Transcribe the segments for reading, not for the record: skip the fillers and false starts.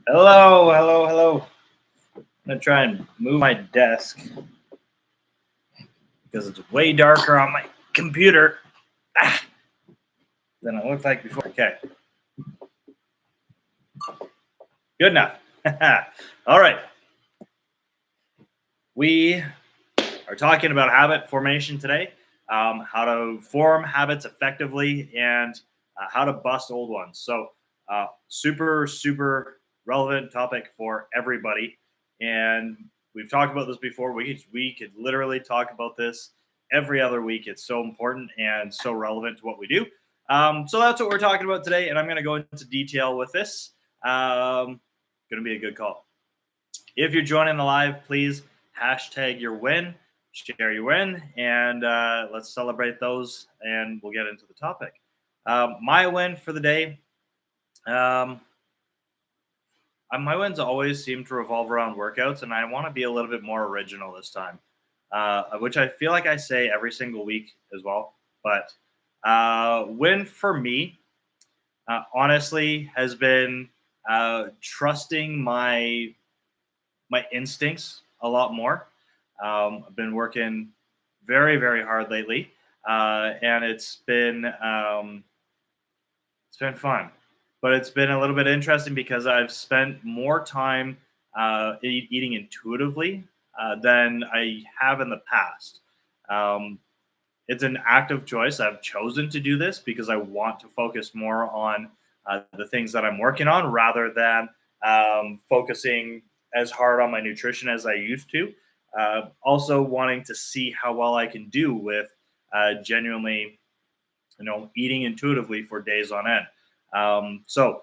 Hello, hello, hello. I'm gonna try and move my desk because it's way darker on my computer than it looked like before. Okay, good enough. All right, we are talking about habit formation today, how to form habits effectively, and how to bust old ones. So, super, super relevant topic for everybody. And we've talked about this before. We could literally talk about this every other week. It's so important and so relevant to what we do. So that's what we're talking about today, and I'm going to go into detail with this. Going to be a good call. If you're joining the live, please hashtag your win, share your win, and let's celebrate those. And we'll get into the topic. My win for the day. Um, my wins always seem to revolve around workouts, and I want to be a little bit more original this time, which I feel like I say every single week as well. But win for me, honestly, has been trusting my instincts a lot more. I've been working very, very hard lately, and it's been fun, but it's been a little bit interesting because I've spent more time eating intuitively than I have in the past. Um, it's an active choice. I've chosen to do this because I want to focus more on the things that I'm working on rather than focusing as hard on my nutrition as I used to. Also, wanting to see how well I can do with genuinely, eating intuitively for days on end. So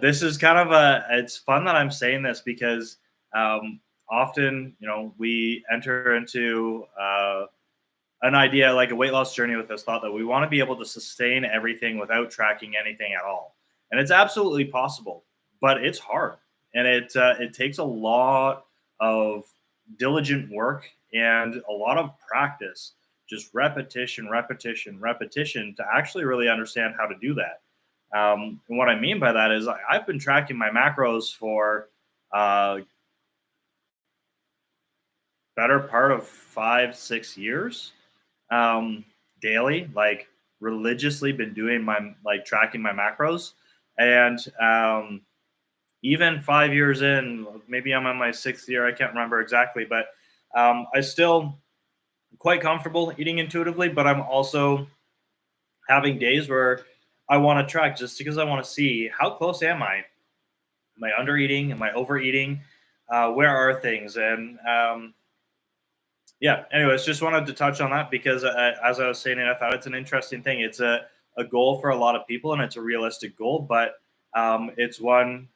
this is kind of it's fun that I'm saying this because often, we enter into an idea like a weight loss journey with this thought that we want to be able to sustain everything without tracking anything at all, and it's absolutely possible, but it's hard, and it takes a lot of diligent work and a lot of practice, just repetition, repetition, repetition, to actually really understand how to do that. And what I mean by that is I've been tracking my macros for uh, better part of 5 6 years, um, daily, like religiously been doing my like tracking my macros, and even 5 years in, maybe I'm on my sixth year, I can't remember exactly, but I still quite comfortable eating intuitively, but I'm also having days where I want to track just because I want to see how close am I. Am I under eating? Am I overeating? Where are things? And yeah, anyways, just wanted to touch on that because as I was saying, I thought it's an interesting thing. It's a goal for a lot of people, and it's a realistic goal, but it's one,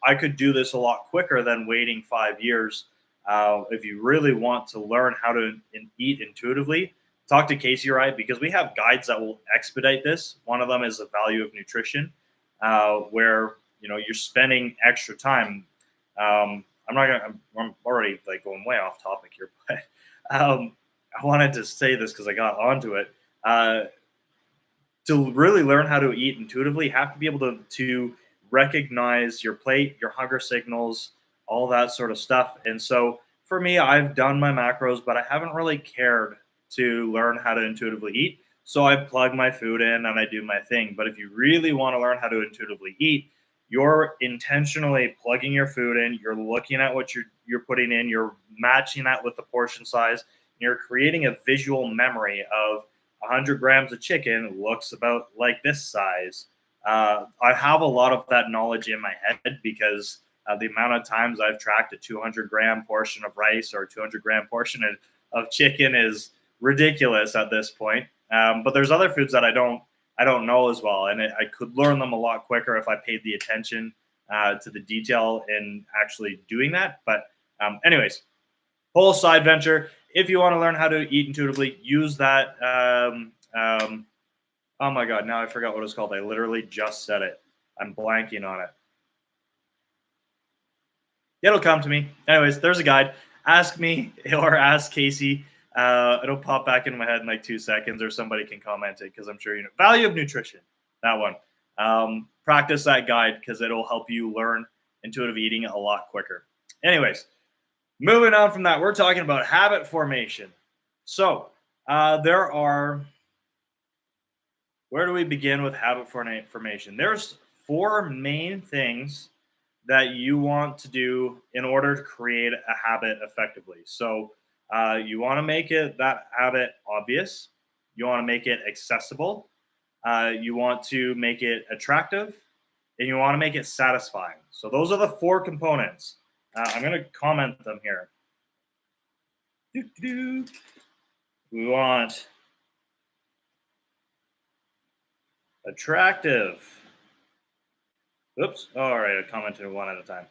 I could do this a lot quicker than waiting 5 years. If you really want to learn how to eat intuitively, talk to Casey Wright because we have guides that will expedite this. One of them is the value of nutrition, where you're spending extra time. I'm not gonna. I'm already like going way off topic here, but I wanted to say this because I got onto it. Uh, to really learn how to eat intuitively, you have to be able to recognize your plate, your hunger signals, all that sort of stuff. And so for me, I've done my macros, but I haven't really cared to learn how to intuitively eat. So I plug my food in and I do my thing. But if you really want to learn how to intuitively eat, you're intentionally plugging your food in, you're looking at what you're putting in, you're matching that with the portion size, and you're creating a visual memory of 100 grams of chicken looks about like this size. I have a lot of that knowledge in my head because the amount of times I've tracked a 200-gram portion of rice or a 200-gram portion of chicken is ridiculous at this point. But there's other foods that I don't know as well, and I could learn them a lot quicker if I paid the attention to the detail in actually doing that. But anyways, whole side venture. If you want to learn how to eat intuitively, use that. Oh my god, now I forgot what it's called. I literally just said it. I'm blanking on it. It'll come to me. Anyways, there's a guide. Ask me or ask Casey. It'll pop back in my head in like 2 seconds, or somebody can comment it because I'm sure you know. Value of nutrition. That one. Practice that guide because it'll help you learn intuitive eating a lot quicker. Anyways, moving on from that, we're talking about habit formation. So there are, where do we begin with habit formation? There's four main things that you want to do in order to create a habit effectively. So you want to make it that habit obvious. You want to make it accessible. You want to make it attractive, and you want to make it satisfying. So those are the four components. I'm going to comment them here. We want attractive. Oops. All right, I commented one at a time.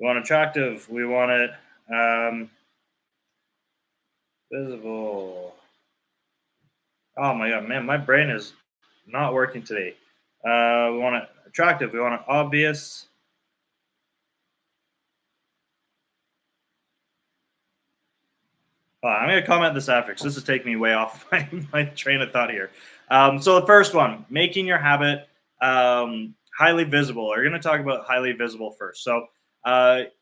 We want attractive. We want it visible. Oh my god, man, my brain is not working today. We want it attractive. We want it obvious. I'm going to comment this after because this is taking me way off my train of thought here. So the first one, making your habit highly visible. We're going to talk about highly visible first. So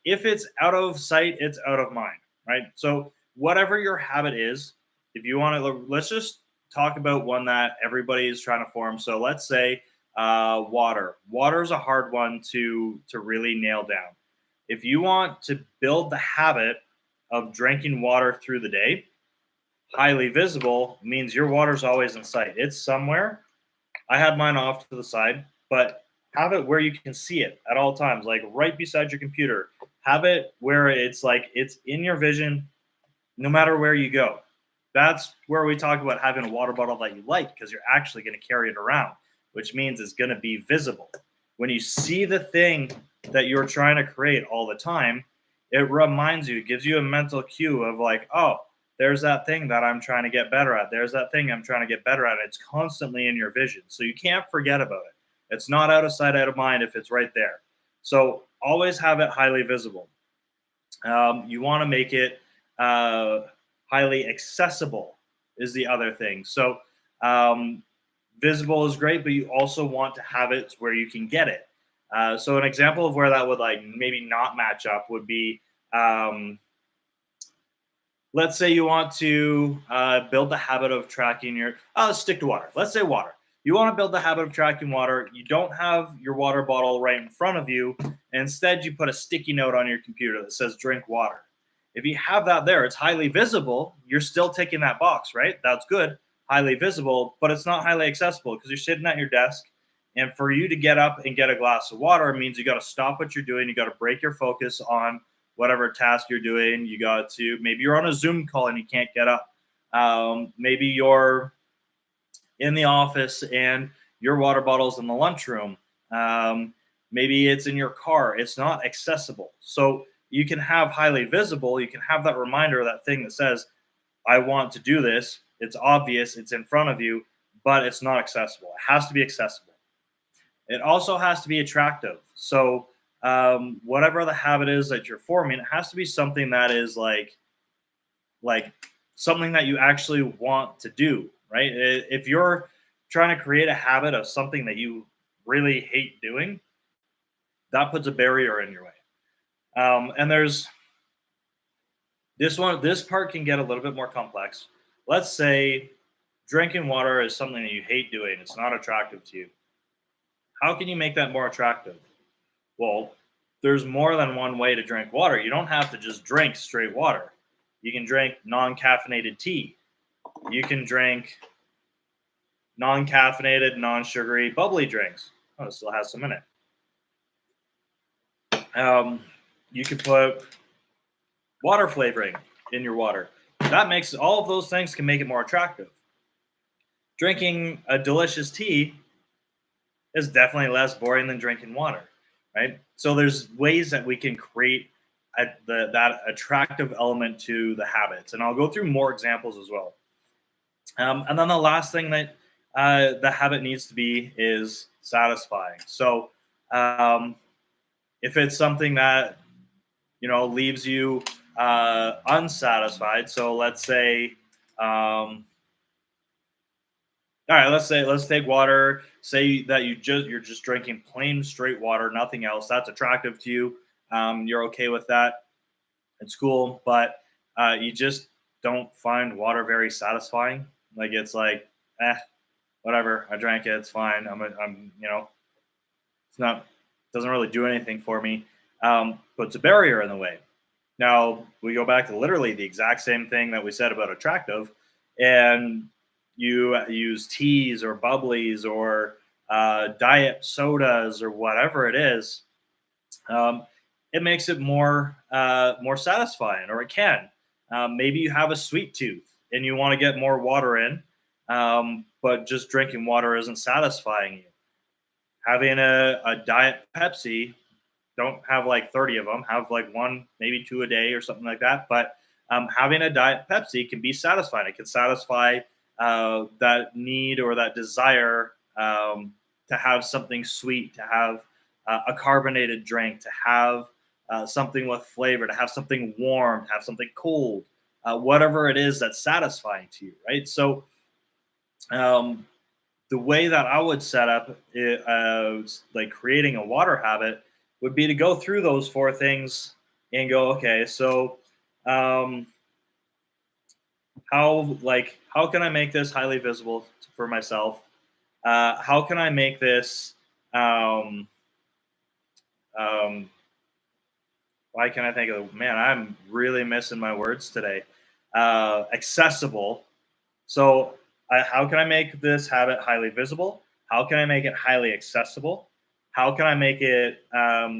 if it's out of sight, it's out of mind, right? So whatever your habit is, if you want to, let's just talk about one that everybody is trying to form. So let's say water. Water is a hard one to really nail down. If you want to build the habit of drinking water through the day, highly visible means your water's always in sight. It's somewhere. I had mine off to the side, but have it where you can see it at all times, like right beside your computer. Have it where it's like it's in your vision no matter where you go. That's where we talk about having a water bottle that you like because you're actually going to carry it around, which means it's going to be visible. When you see the thing that you're trying to create all the time, it reminds you, it gives you a mental cue of like, oh, there's that thing that I'm trying to get better at. There's that thing I'm trying to get better at. It's constantly in your vision. So you can't forget about it. It's not out of sight, out of mind if it's right there. So always have it highly visible. You want to make it highly accessible is the other thing. So visible is great, but you also want to have it where you can get it. So an example of where that would like maybe not match up would be, let's say you want to build the habit of tracking your, let's stick to water. Let's say water. You want to build the habit of tracking water. You don't have your water bottle right in front of you. Instead, you put a sticky note on your computer that says drink water. If you have that there, it's highly visible. You're still ticking that box, right? That's good. Highly visible, but it's not highly accessible because you're sitting at your desk. And for you to get up and get a glass of water means you got to stop what you're doing. You got to break your focus on whatever task you're doing. You got to, maybe you're on a Zoom call and you can't get up. Maybe you're in the office and your water bottle's in the lunchroom. Maybe it's in your car. It's not accessible. So you can have highly visible. You can have that reminder, that thing that says, I want to do this. It's obvious. It's in front of you, but it's not accessible. It has to be accessible. It also has to be attractive. So whatever the habit is that you're forming, it has to be something that is like something that you actually want to do, right? If you're trying to create a habit of something that you really hate doing, that puts a barrier in your way. And there's this part can get a little bit more complex. Let's say drinking water is something that you hate doing. It's not attractive to you. How can you make that more attractive? Well, there's more than one way to drink water. You don't have to just drink straight water. You can drink non-caffeinated tea. You can drink non-caffeinated, non-sugary, bubbly drinks. Oh, it still has some in it. You can put water flavoring in your water. That makes all of those things can make it more attractive. Drinking a delicious tea is definitely less boring than drinking water, right? So there's ways that we can create that attractive element to the habits, and I'll go through more examples as well. And then the last thing that the habit needs to be is satisfying. So if it's something that leaves you unsatisfied, so let's say all right, let's take water. Say that you're just drinking plain straight water, nothing else. That's attractive to you. you're okay with that. It's cool, but you just don't find water very satisfying. Like it's like, eh, whatever. I drank it. It's fine. I'm, it's not, doesn't really do anything for me. Puts a barrier in the way. Now we go back to literally the exact same thing that we said about attractive, and you use teas or bubblies or diet sodas or whatever it is. Um, it makes it more satisfying, or it can. Maybe you have a sweet tooth and you want to get more water in, but just drinking water isn't satisfying you. Having a diet Pepsi, don't have like 30 of them, have like one, maybe two a day or something like that. But having a diet Pepsi can be satisfying. It can satisfy that need or that desire to have something sweet, to have a carbonated drink, to have something with flavor, to have something warm, to have something cold, whatever it is that's satisfying to you, right? So, um, the way that I would set up it, like creating a water habit would be to go through those four things and go, okay, so um, how can I make this highly visible for myself? How can I make this um, um, why can I think of man? I'm really missing my words today. Accessible. So, how can I make this habit highly visible? How can I make it highly accessible? How can I make it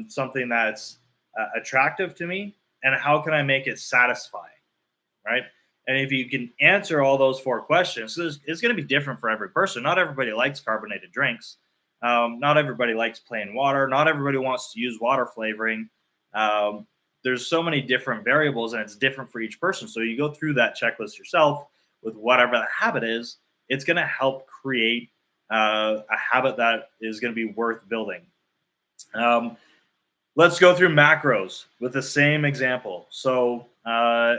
something that's attractive to me? And how can I make it satisfying? Right. And if you can answer all those four questions, so it's going to be different for every person. Not everybody likes carbonated drinks. Not everybody likes plain water. Not everybody wants to use water flavoring. Um, there's so many different variables, and it's different for each person. So you go through that checklist yourself with whatever the habit is. It's going to help create a habit that is going to be worth building. Um, let's go through macros with the same example. So,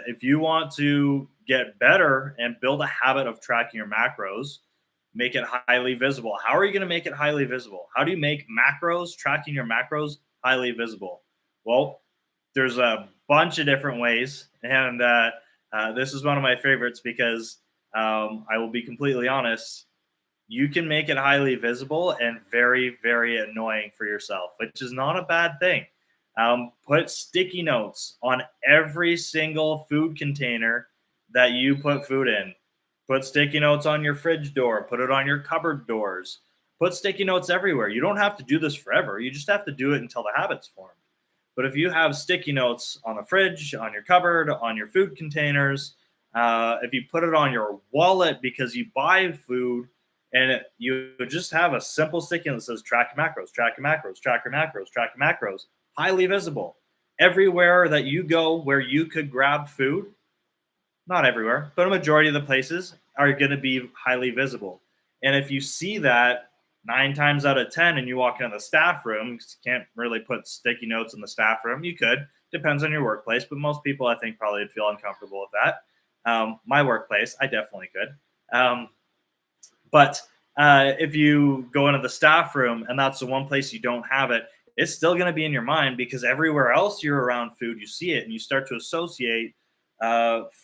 if you want to get better and build a habit of tracking your macros, make it highly visible. How are you going to make it highly visible? How do you make macros, tracking your macros, highly visible? Well, there's a bunch of different ways, and this is one of my favorites because I will be completely honest, you can make it highly visible and very, very annoying for yourself, which is not a bad thing. Put sticky notes on every single food container that you put food in. Put sticky notes on your fridge door, put it on your cupboard doors, put sticky notes everywhere. You don't have to do this forever. You just have to do it until the habit's formed. But if you have sticky notes on the fridge, on your cupboard, on your food containers, if you put it on your wallet because you buy food, and you just have a simple sticky note that says track your macros, track your macros, track your macros, track your macros, highly visible. Everywhere that you go where you could grab food, not everywhere, but a majority of the places are going to be highly visible. And if you see that 9 times out of 10 and you walk into the staff room, you can't really put sticky notes in the staff room. You could, depends on your workplace, but most people I think probably would feel uncomfortable with that. My workplace, I definitely could. But if you go into the staff room and that's the one place you don't have it, it's still going to be in your mind because everywhere else you're around food, you see it and you start to associate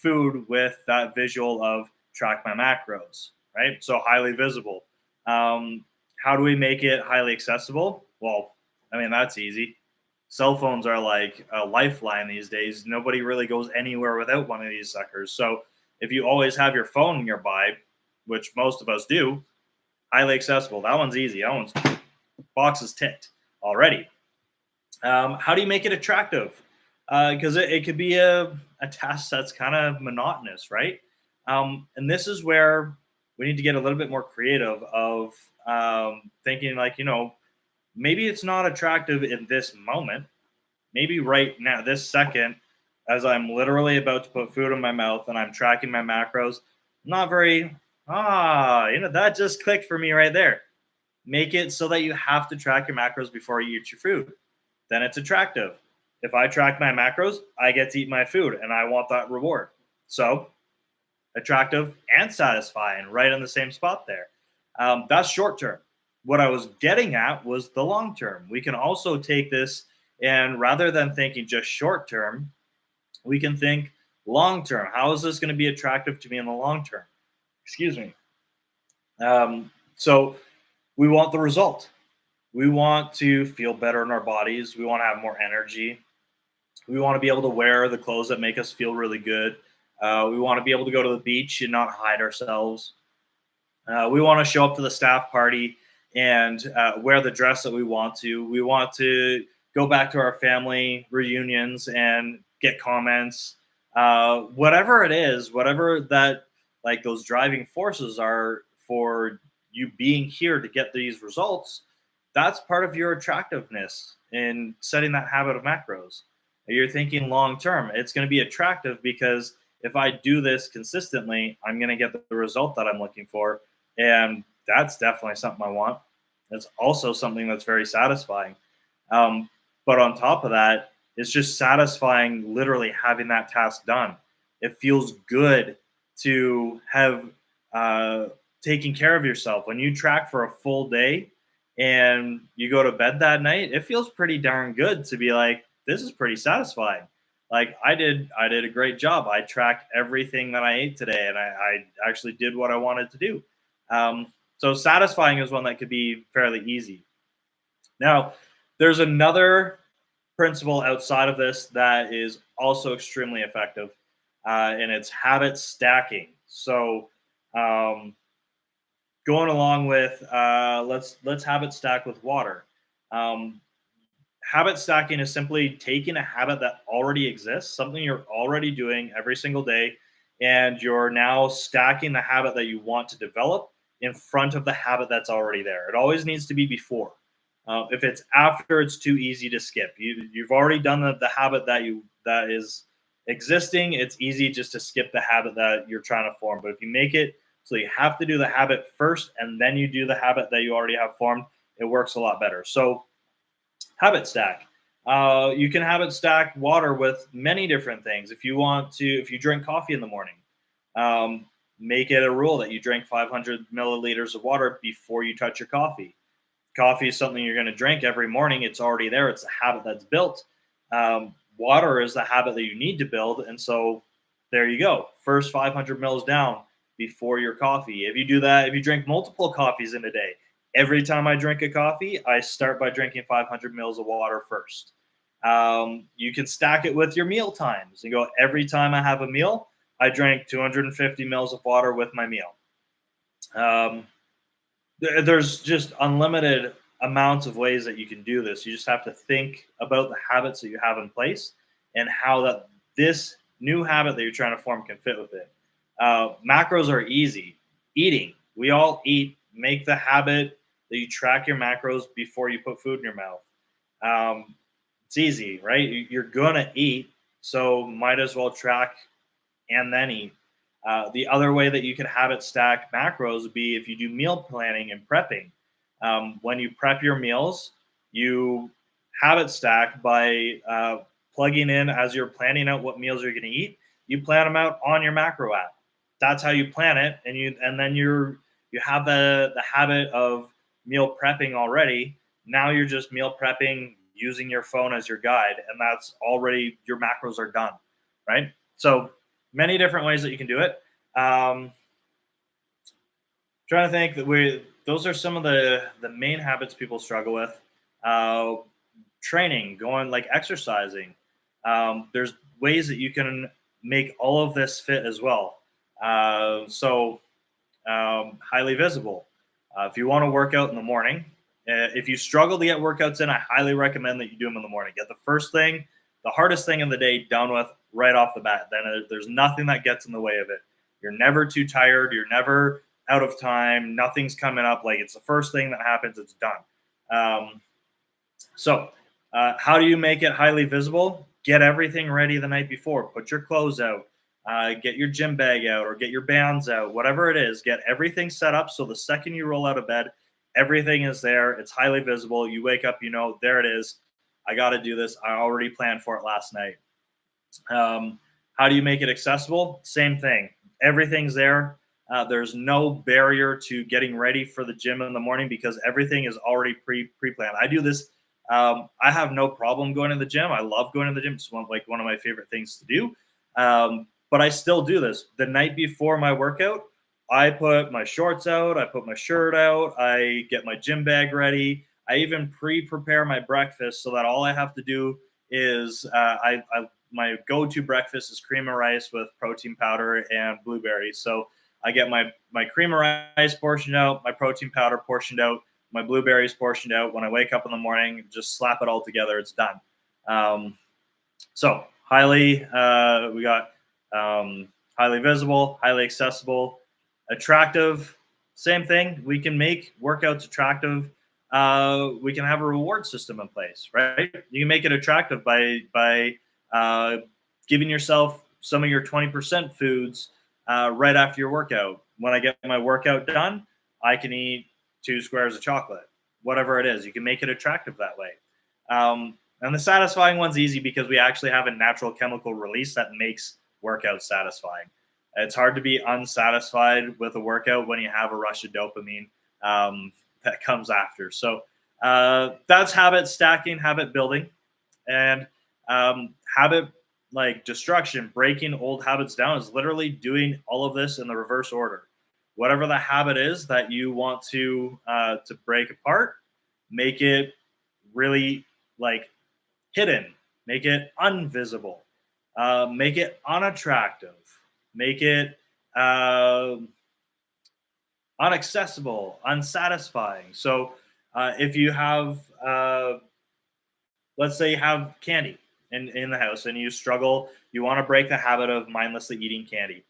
food with that visual of track my macros, right? So highly visible. How do we make it highly accessible? Well, I mean, that's easy. Cell phones are like a lifeline these days. Nobody really goes anywhere without one of these suckers. So if you always have your phone nearby, which most of us do, highly accessible. That one's easy. That one's boxes ticked already. How do you make it attractive? Because it could be a task that's kind of monotonous, right? And this is where we need to get a little bit more creative of thinking like, maybe it's not attractive in this moment. Maybe right now, this second, as I'm literally about to put food in my mouth and I'm tracking my macros, not very, that just clicked for me right there. Make it so that you have to track your macros before you eat your food. Then it's attractive. If I track my macros, I get to eat my food and I want that reward. So attractive and satisfying right in the same spot there. That's short term. What I was getting at was the long term. We can also take this And rather than thinking just short term, we can think long term. How is this going to be attractive to me in the long term? Excuse me. So we want the result. We want to feel better in our bodies. We want to have more energy. We want to be able to wear the clothes that make us feel really good. We want to be able to go to the beach and not hide ourselves. We want to show up to the staff party and wear the dress that we want to. We want to go back to our family reunions and get comments. Whatever it is, whatever that like those driving forces are for you being here to get these results, that's part of your attractiveness in setting that habit of macros. You're thinking long term, it's going to be attractive because if I do this consistently, I'm going to get the result that I'm looking for, and that's definitely something I want. It's also something that's very satisfying. Um, but on top of that, it's just satisfying literally having that task done. It feels good to have taken care of yourself. When you track for a full day and you go to bed that night, it feels pretty darn good to be like, this is pretty satisfying. Like I did a great job. I tracked everything that I ate today, and I actually did what I wanted to do. So satisfying is one that could be fairly easy. Now, there's another principle outside of this that is also extremely effective, and it's habit stacking. So, um, going along with let's habit stack with water. Um, Habit stacking is simply taking a habit that already exists, something you're already doing every single day, and you're now stacking the habit that you want to develop in front of the habit that's already there. It always needs to be before. If it's after, it's too easy to skip. You've already done the habit that is existing. It's easy just to skip the habit that you're trying to form. But if you make it so you have to do the habit first and then you do the habit that you already have formed, it works a lot better. So habit stack. You can habit stack water with many different things. If you want to, if you drink coffee in the morning, um, make it a rule that you drink 500 milliliters of water before you touch your coffee. Coffee is something you're going to drink every morning. It's already there. It's a habit that's built. Water is the habit that you need to build. And so there you go. First 500 mils down before your coffee. If you do that, if you drink multiple coffees in a day, every time I drink a coffee, I start by drinking 500 mils of water first. You can stack it with your meal times and go every time I have a meal, I drink 250 mils of water with my meal. Um, there's just unlimited amounts of ways that you can do this. You just have to think about the habits that you have in place and how that this new habit that you're trying to form can fit with it. Macros are easy. Eating, we all eat. Make the habit that you track your macros before you put food in your mouth. Um, it's easy, right? You're gonna eat, so might as well track and then eat. The other way that you can habit stack macros would be if you do meal planning and prepping. When you prep your meals, you habit stack by plugging in as you're planning out what meals you're going to eat. You plan them out on your macro app. That's how you plan it, and then you have the habit of meal prepping already. Now you're just meal prepping using your phone as your guide, and that's already your macros are done, right? So many different ways that you can do it. Trying to think that we those are some of the main habits people struggle with. Uh, Training, going like exercising. There's ways that you can make all of this fit as well. Highly visible. If you want to work out in the morning, if you struggle to get workouts in, I highly recommend that you do them in the morning. Get the first thing, the hardest thing in the day done with right off the bat. Then there's nothing that gets in the way of it. You're never too tired. You're never out of time. Nothing's coming up. Like it's the first thing that happens. It's done. Um, how do you make it highly visible? Get everything ready the night before. Put your clothes out. Get your gym bag out or get your bands out, whatever it is. Get everything set up so the second you roll out of bed, everything is there. It's highly visible. You wake up, you know, there it is. I got to do this. I already planned for it last night. How do you make it accessible? Same thing. Everything's there. There's no barrier to getting ready for the gym in the morning because everything is already pre planned. I do this I have no problem going to the gym. I love going to the gym. It's one of my favorite things to do. But I still do this the night before my workout. I put my shorts out. I put my shirt out. I get my gym bag ready. I even pre-prepare my breakfast so that all I have to do is my go-to breakfast is cream of rice with protein powder and blueberries. So I get my cream of rice portioned out, my protein powder portioned out, my blueberries portioned out. When I wake up in the morning, just slap it all together. It's done. So we got highly visible, highly accessible, attractive. Same thing. We can make workouts attractive. We can have a reward system in place, right? You can make it attractive by uh, giving yourself some of your 20% foods right after your workout. When I get my workout done, I can eat 2 squares of chocolate, whatever it is. You can make it attractive that way. And the satisfying one's easy because we actually have a natural chemical release that makes workouts satisfying. It's hard to be unsatisfied with a workout when you have a rush of dopamine that comes after. So that's habit stacking, habit building, and habit like destruction. Breaking old habits down is literally doing all of this in the reverse order. Whatever the habit is that you want to break apart, make it really like hidden, make it invisible, make it unattractive, make it unaccessible, unsatisfying. So if you have, let's say you have candy in the house and you struggle, you want to break the habit of mindlessly eating candy.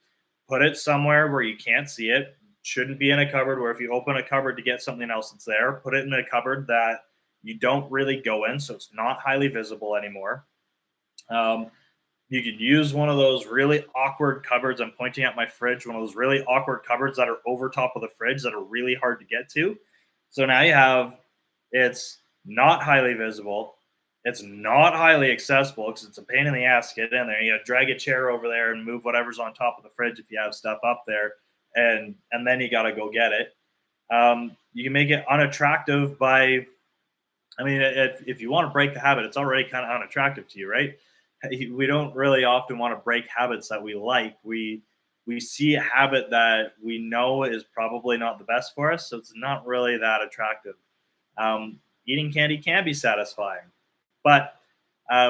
Put it somewhere where you can't see it. Shouldn't be in a cupboard where if you open a cupboard to get something else that's there, put it in a cupboard that you don't really go in, so it's not highly visible anymore. Um, you can use one of those really awkward cupboards. I'm pointing at my fridge, one of those really awkward cupboards that are over top of the fridge that are really hard to get to. So now you have it's not highly visible. It's not highly accessible because it's a pain in the ass to get in there. You got to drag a chair over there and move whatever's on top of the fridge if you have stuff up there, and then you got to go get it. You can make it unattractive by, I mean, if you want to break the habit, it's already kind of unattractive to you, right? We don't really often want to break habits that we like. We see a habit that we know is probably not the best for us, so it's not really that attractive. Eating candy can be satisfying, but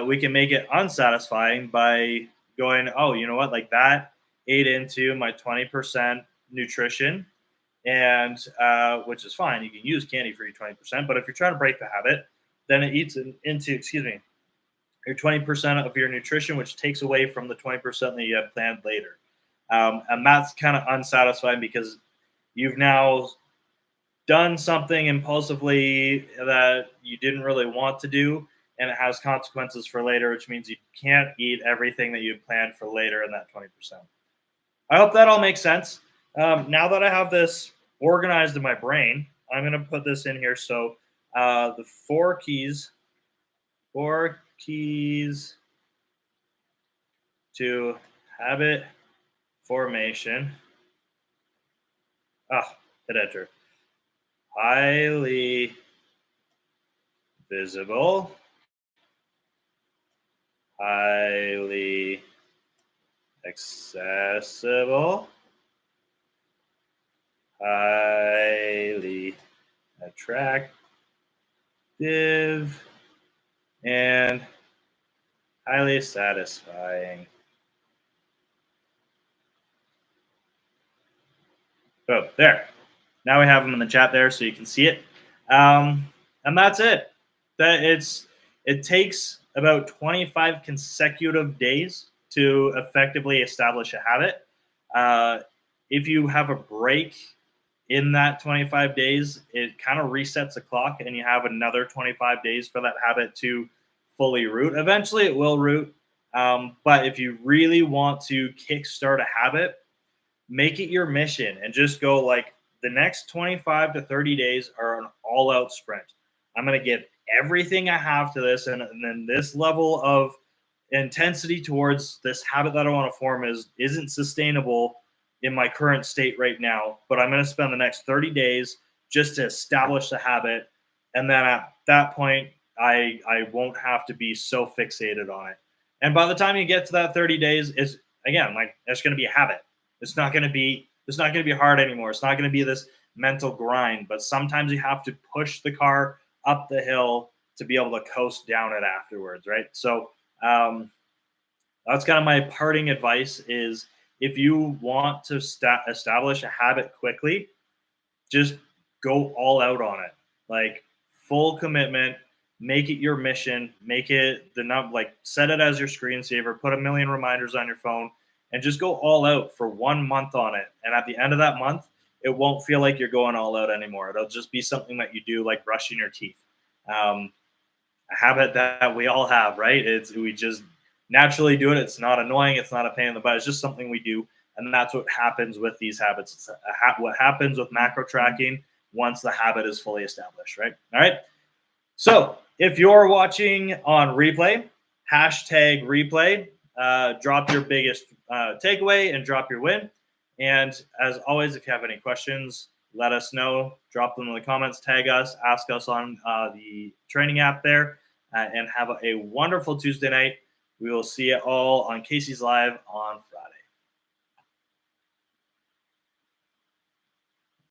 we can make it unsatisfying by going, oh, you know what, like that ate into my 20% nutrition, and which is fine. You can use candy for your 20%, but if you're trying to break the habit, then it eats into, excuse me, your 20% of your nutrition, which takes away from the 20% that you have planned later. And that's kind of unsatisfying because you've now done something impulsively that you didn't really want to do, and it has consequences for later, which means you can't eat everything that you had planned for later in that 20%. I hope that all makes sense. Now that I have this organized in my brain, I'm going to put this in here. So the four keys to habit formation. Hit enter. Highly visible, highly accessible, highly attractive, and highly satisfying. Oh, there. Now we have them in the chat there, so you can see it. And that's it. It takes about 25 consecutive days to effectively establish a habit. If you have a break in that 25 days, it kind of resets the clock, and you have another 25 days for that habit to fully root. Eventually, it will root. But if you really want to kickstart a habit, make it your mission and just go like the next 25 to 30 days are an all out sprint. I'm going to give everything I have to this. And then this level of intensity towards this habit that I want to form isn't sustainable in my current state right now. But I'm going to spend the next 30 days just to establish the habit. And then at that point, I won't have to be so fixated on it. And by the time you get to that 30 days, is again like it's going to be a habit. It's not going to be hard anymore. It's not going to be this mental grind. But sometimes you have to push the car up the hill to be able to coast down it afterwards, right? So um, that's kind of my parting advice: is if you want to establish a habit quickly, just go all out on it. Like full commitment, make it your mission, make it the num like set it as your screensaver, put a million reminders on your phone, and just go all out for 1 month on it. And at the end of that month, it won't feel like you're going all out anymore. It'll just be something that you do like brushing your teeth. Um, a habit that we all have, right? It's we just naturally do it. It's not annoying. It's not a pain in the butt. It's just something we do, and that's what happens with these habits. It's what happens with macro tracking once the habit is fully established, right? All right. So if you're watching on replay, hashtag replay. Drop your biggest takeaway and drop your win. And as always, if you have any questions, let us know. Drop them in the comments, tag us, ask us on the training app there, and have a wonderful Tuesday night. We will see you all on Casey's Live on Friday.